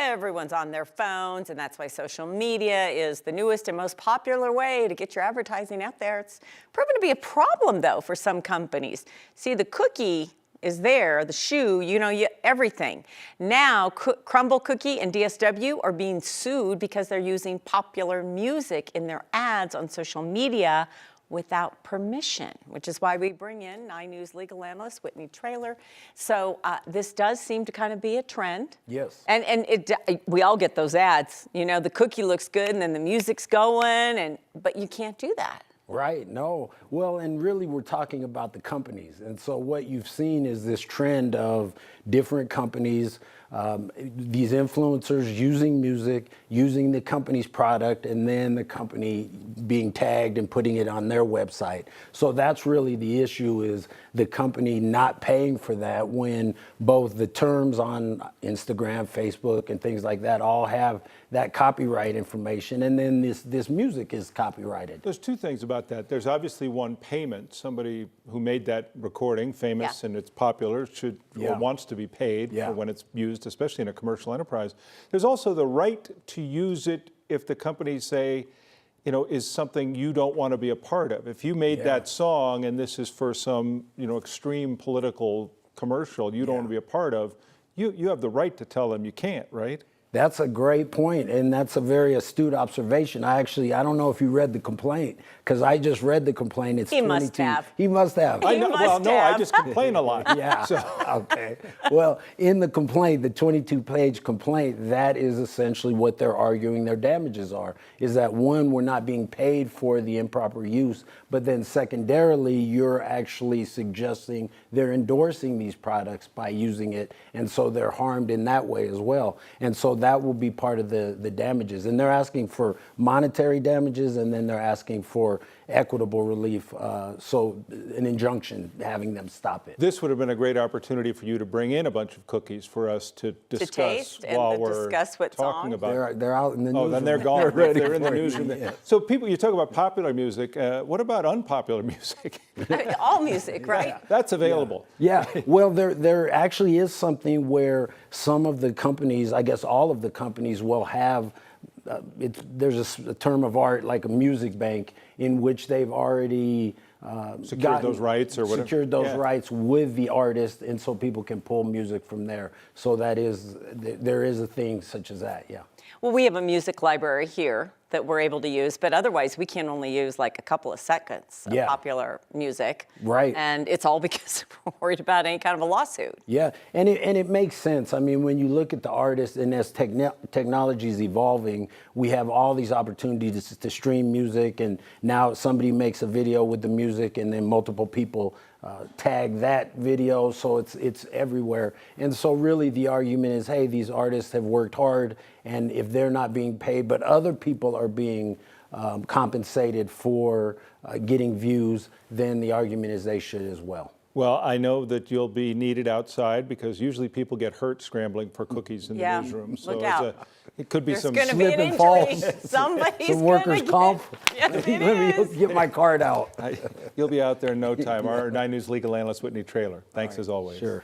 everyone's on their phones, and that's why social media is the newest and most popular way to get your advertising out there. It's proven to be a problem, though, for some companies. See, the cookie is there, the shoe, everything. Now, Crumble Cookie and DSW are being sued because they're using popular music in their ads on social media without permission, which is why we bring in 9 News legal analyst Whitney Traylor. So this does seem to kind of be a trend. Yes. And we all get those ads. The cookie looks good and then the music's going, but you can't do that. Right, no. Well, and really we're talking about the companies. And so what you've seen is this trend of different companies, these influencers using music, using the company's product, and then the company being tagged and putting it on their website. So that's really the issue, is the company not paying for that when both the terms on Instagram, Facebook, and things like that all have that copyright information, and then this music is copyrighted. There's 2 things about that. There's obviously one, payment. Somebody who made that recording famous and it's popular should or wants to be paid for when it's used, especially in a commercial enterprise. There's also the right to use it if the companies say, is something you don't want to be a part of. If you made that song and this is for some, extreme political commercial you don't want to be a part of, you have the right to tell them you can't, right? That's a great point, and that's a very astute observation. I don't know if you read the complaint, because I just read the complaint. It's He must have. He must have. I know. Well, no, I just complain a lot. Yeah. So. Okay. Well, in the complaint, the 22-page complaint, that is essentially what they're arguing their damages are, is that, one, we're not being paid for the improper use, but then secondarily, you're actually suggesting they're endorsing these products by using it, and so they're harmed in that way as well. And so that will be part of the damages. And they're asking for monetary damages, and then they're asking for equitable relief, so an injunction having them stop it. This would have been a great opportunity for you to bring in a bunch of cookies for us to discuss taste while and we're discuss what's talking on. about. They're out in the newsroom. Oh, then they're gone. They're in the for it. newsroom. Yeah. So you talk about popular music. What about unpopular music? All music, right? That's available. Yeah, well, there actually is something where some of the companies, I guess all of the companies, will have, there's a term of art like a music bank in which they've already Secured those rights or whatever. Secured those rights with the artist, and so people can pull music from there. So there is a thing such as that, yeah. Well, we have a music library here that we're able to use, but otherwise we can only use like a couple of seconds of popular music. Right. And it's all because we're worried about any kind of a lawsuit. Yeah, and it makes sense. I mean, when you look at the artists, and as technology is evolving, we have all these opportunities to stream music, and now somebody makes a video with the music, and then multiple people tag that video, so it's everywhere. And so really the argument is, hey, these artists have worked hard, and if they're not being paid, but other people are being compensated for getting views, then the argument is they should as well. Well, I know that you'll be needed outside because usually people get hurt scrambling for cookies in the newsroom. So look out. It could be There's some going to be an slip and injury. falls. Somebody's Some workers' comp. Yes, it Let me get my card out. You'll be out there in no time. Our 9 News legal analyst, Whitney Traylor. Thanks as always. Sure.